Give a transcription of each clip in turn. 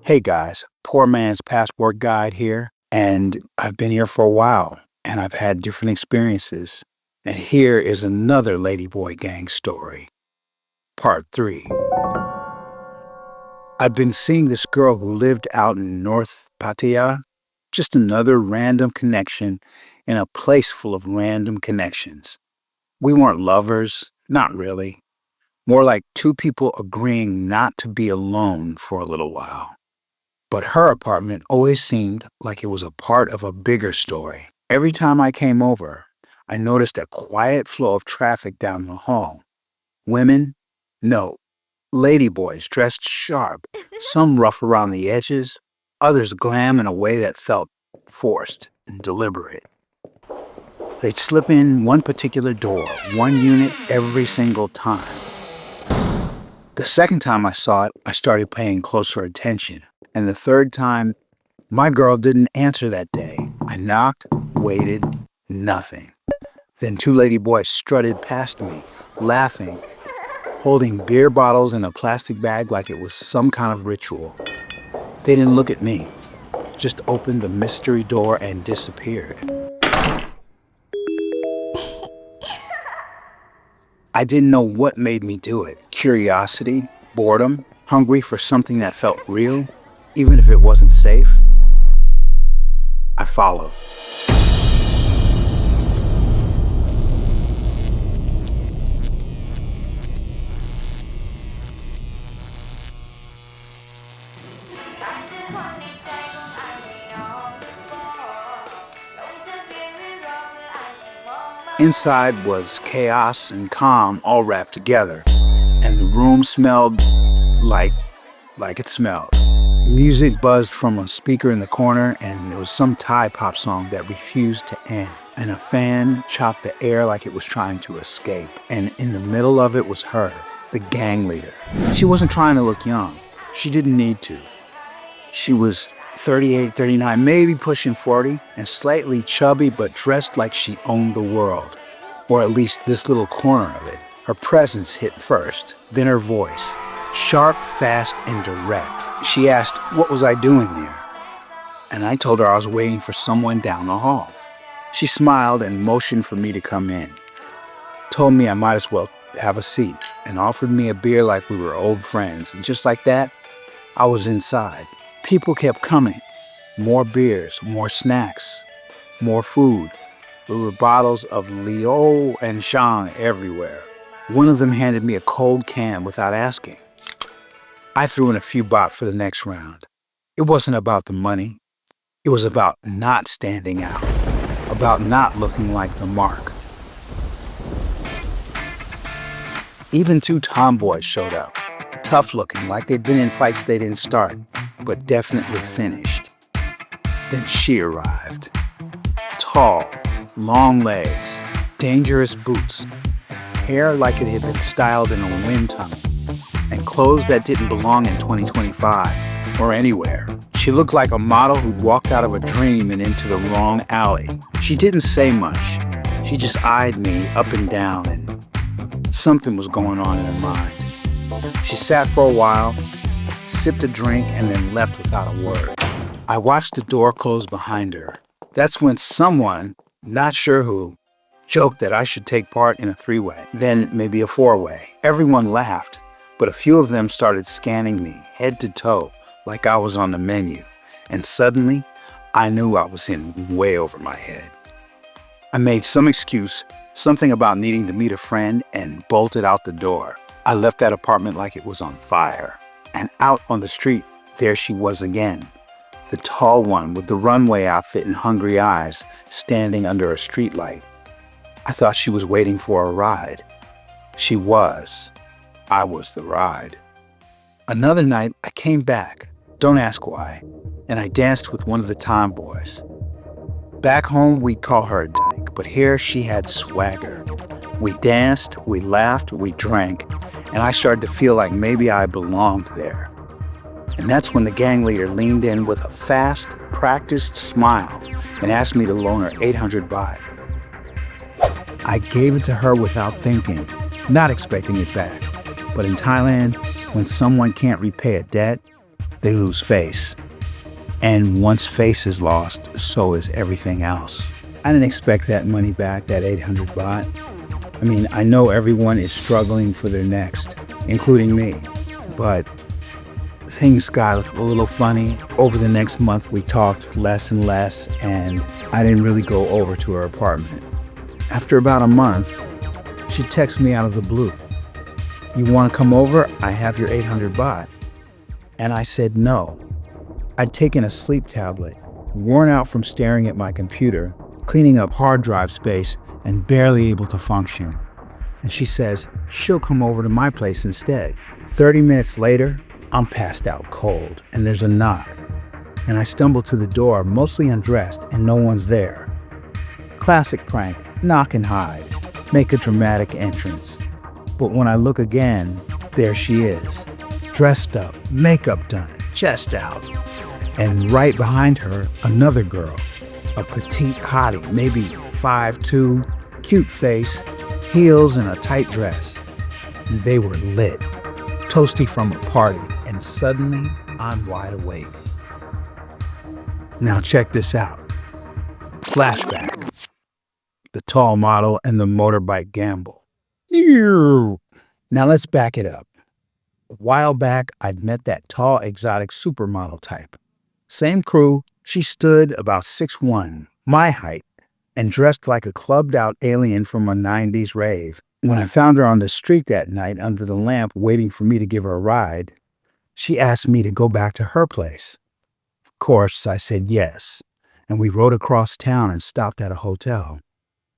Hey guys, poor man's passport guide here, and I've been here for a while, and I've had different experiences. And here is another Ladyboy gang story, part 3. I've been seeing this girl who lived out in North Pattaya, just another random connection in a place full of random connections. We weren't lovers, not really. More like two people agreeing not to be alone for a little while. But her apartment always seemed like it was a part of a bigger story. Every time I came over, I noticed a quiet flow of traffic down the hall. Women? No. Ladyboys dressed sharp, some rough around the edges, others glam in a way that felt forced and deliberate. They'd slip in one particular door, one unit every single time. The second time I saw it, I started paying closer attention. And the third time, my girl didn't answer that day. I knocked, waited, nothing. Then two ladyboys strutted past me, laughing, holding beer bottles in a plastic bag like it was some kind of ritual. They didn't look at me, just opened the mystery door and disappeared. I didn't know what made me do it. Curiosity, boredom, hungry for something that felt real, even if it wasn't safe. I followed. Inside was chaos and calm all wrapped together, and the room smelled like it smelled. Music buzzed from a speaker in the corner, and there was some Thai pop song that refused to end. And a fan chopped the air like it was trying to escape. And in the middle of it was her, the gang leader. She wasn't trying to look young. She didn't need to. She was 38, 39, maybe pushing 40, and slightly chubby, but dressed like she owned the world. Or at least this little corner of it. Her presence hit first, then her voice. Sharp, fast, and direct. She asked, what was I doing there? And I told her I was waiting for someone down the hall. She smiled and motioned for me to come in. Told me I might as well have a seat and offered me a beer like we were old friends. And just like that, I was inside. People kept coming. More beers, more snacks, more food. There were bottles of Leo and Shang everywhere. One of them handed me a cold can without asking. I threw in a few baht for the next round. It wasn't about the money. It was about not standing out, about not looking like the mark. Even two tomboys showed up, tough looking, like they'd been in fights they didn't start, but definitely finished. Then she arrived. Tall, long legs, dangerous boots, hair like it had been styled in a wind tunnel, and clothes that didn't belong in 2025 or anywhere. She looked like a model who'd walked out of a dream and into the wrong alley. She didn't say much. She just eyed me up and down, and something was going on in her mind. She sat for a while, sipped a drink, and then left without a word. I watched the door close behind her. That's when someone, not sure who, joked that I should take part in a three-way, then maybe a four-way. Everyone laughed, but a few of them started scanning me head to toe like I was on the menu. And suddenly, I knew I was in way over my head. I made some excuse, something about needing to meet a friend, and bolted out the door. I left that apartment like it was on fire. And out on the street, there she was again. The tall one with the runway outfit and hungry eyes, standing under a streetlight. I thought she was waiting for a ride. She was. I was the ride. Another night, I came back. Don't ask why. And I danced with one of the tomboys. Back home, we'd call her a dyke, but here she had swagger. We danced, we laughed, we drank, and I started to feel like maybe I belonged there. And that's when the gang leader leaned in with a fast, practiced smile and asked me to loan her 800 baht. I gave it to her without thinking, not expecting it back. But in Thailand, when someone can't repay a debt, they lose face. And once face is lost, so is everything else. I didn't expect that money back, that 800 baht. I mean, I know everyone is struggling for their next, including me. But things got a little funny. Over the next month, we talked less and less, and I didn't really go over to her apartment. After about a month, she texted me out of the blue. "You want to come over? I have your 800 baht. And I said no. I'd taken a sleep tablet, worn out from staring at my computer, cleaning up hard drive space, and barely able to function. And she says she'll come over to my place instead. 30 minutes later, I'm passed out cold, and there's a knock. And I stumble to the door, mostly undressed, and no one's there. Classic prank, knock and hide, make a dramatic entrance. But when I look again, there she is, dressed up, makeup done, chest out. And right behind her, another girl, a petite hottie, maybe 5'2", cute face, heels and a tight dress. They were lit, toasty from a party, and suddenly I'm wide awake. Now check this out. Flashback. The tall model and the motorbike gamble. Now let's back it up. A while back, I'd met that tall, exotic supermodel type. Same crew, she stood about 6'1", my height, and dressed like a clubbed-out alien from a 90s rave. When I found her on the street that night under the lamp waiting for me to give her a ride, she asked me to go back to her place. Of course, I said yes, and we rode across town and stopped at a hotel.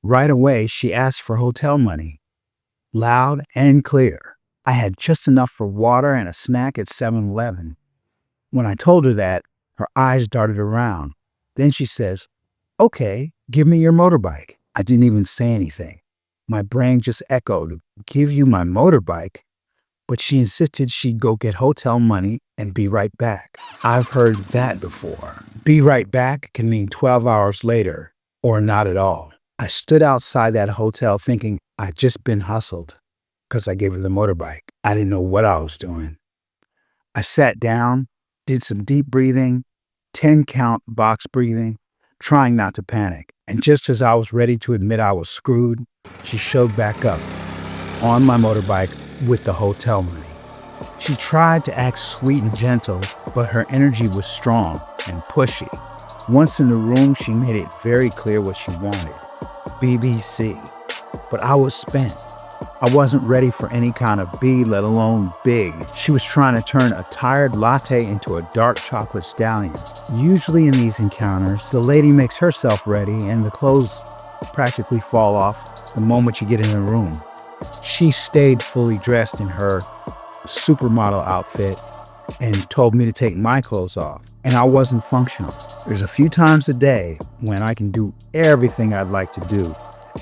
Right away, she asked for hotel money. Loud and clear. I had just enough for water and a snack at 7-Eleven. When I told her that, her eyes darted around. Then she says, "Okay, give me your motorbike." I didn't even say anything. My brain just echoed, "Give you my motorbike?" But she insisted she'd go get hotel money and be right back. I've heard that before. Be right back can mean 12 hours later, or not at all. I stood outside that hotel thinking I'd just been hustled because I gave her the motorbike. I didn't know what I was doing. I sat down, did some deep breathing, 10-count box breathing, trying not to panic. And just as I was ready to admit I was screwed, she showed back up on my motorbike with the hotel money. She tried to act sweet and gentle, but her energy was strong and pushy. Once in the room, she made it very clear what she wanted. BBC. But I was spent. I wasn't ready for any kind of B, let alone big. She was trying to turn a tired latte into a dark chocolate stallion. Usually in these encounters, the lady makes herself ready and the clothes practically fall off the moment you get in the room. She stayed fully dressed in her supermodel outfit and told me to take my clothes off, and I wasn't functional. There's a few times a day when I can do everything I'd like to do,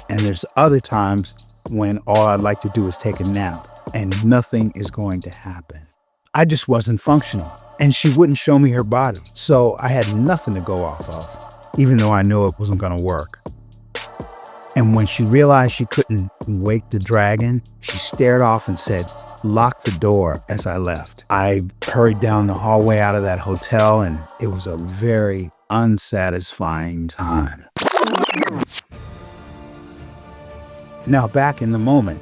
and there's other times when all I'd like to do is take a nap, and nothing is going to happen. I just wasn't functional, and she wouldn't show me her body, so I had nothing to go off of, even though I knew it wasn't going to work. And when she realized she couldn't wake the dragon, she stared off and said, "Lock the door," as I left. I hurried down the hallway out of that hotel, and it was a very unsatisfying time. Now back in the moment,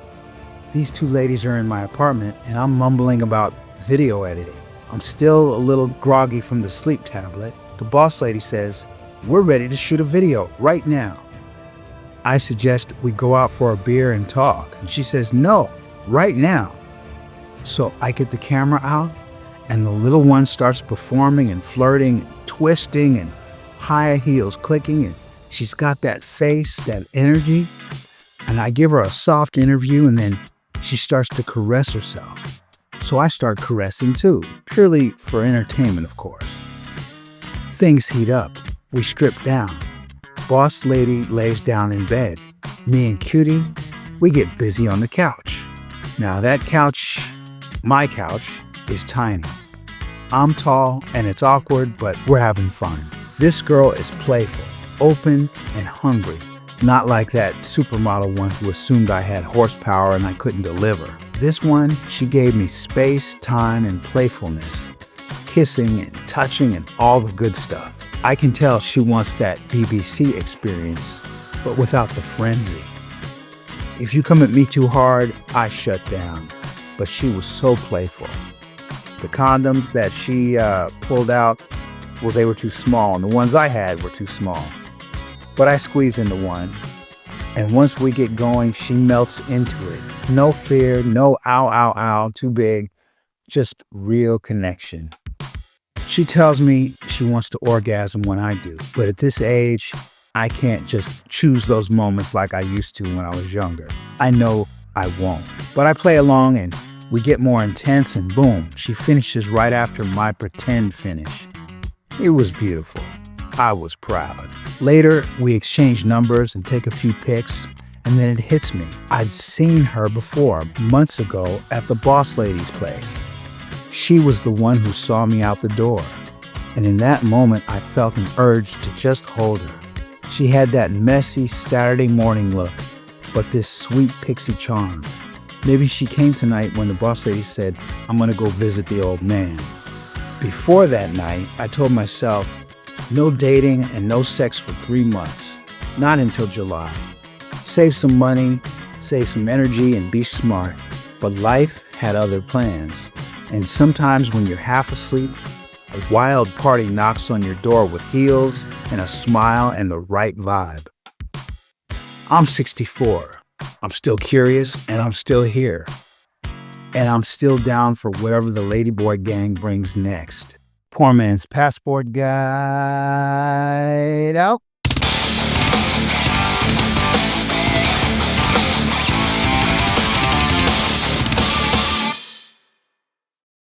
these two ladies are in my apartment, and I'm mumbling about video editing. I'm still a little groggy from the sleep tablet. The boss lady says, "We're ready to shoot a video right now." I suggest we go out for a beer and talk, and she says, "No, right now." So I get the camera out, and the little one starts performing and flirting, and twisting, and high heels clicking, and she's got that face, that energy. And I give her a soft interview, and then she starts to caress herself. So I start caressing too, purely for entertainment, of course. Things heat up. We strip down. Boss lady lays down in bed. Me and Cutie, we get busy on the couch. Now that couch, my couch, is tiny. I'm tall and it's awkward, but we're having fun. This girl is playful, open, and hungry. Not like that supermodel one who assumed I had horsepower and I couldn't deliver. This one, she gave me space, time, and playfulness. kissing and touching and all the good stuff. I can tell she wants that BBC experience, but without the frenzy. If you come at me too hard, I shut down. But she was so playful. The condoms that she pulled out, well, they were too small, and the ones I had were too small. But I squeezed into one, and once we get going, she melts into it. No fear, no ow, ow, ow, too big, just real connection. She tells me she wants to orgasm when I do, but at this age, I can't just choose those moments like I used to when I was younger. I know I won't, but I play along and we get more intense and boom, she finishes right after my pretend finish. It was beautiful. I was proud. Later, we exchange numbers and take a few pics, and then it hits me. I'd seen her before, months ago, at the boss lady's place. She was the one who saw me out the door, and in that moment, I felt an urge to just hold her. She had that messy Saturday morning look, but this sweet pixie charm. Maybe she came tonight when the boss lady said, "I'm gonna go visit the old man." Before that night, I told myself, no dating and no sex for 3 months. Not until July. Save some money, save some energy, and be smart. But life had other plans. And sometimes when you're half asleep, a wild party knocks on your door with heels and a smile and the right vibe. I'm 64. I'm still curious and I'm still here. And I'm still down for whatever the Ladyboy gang brings next. Poor man's passport guide out.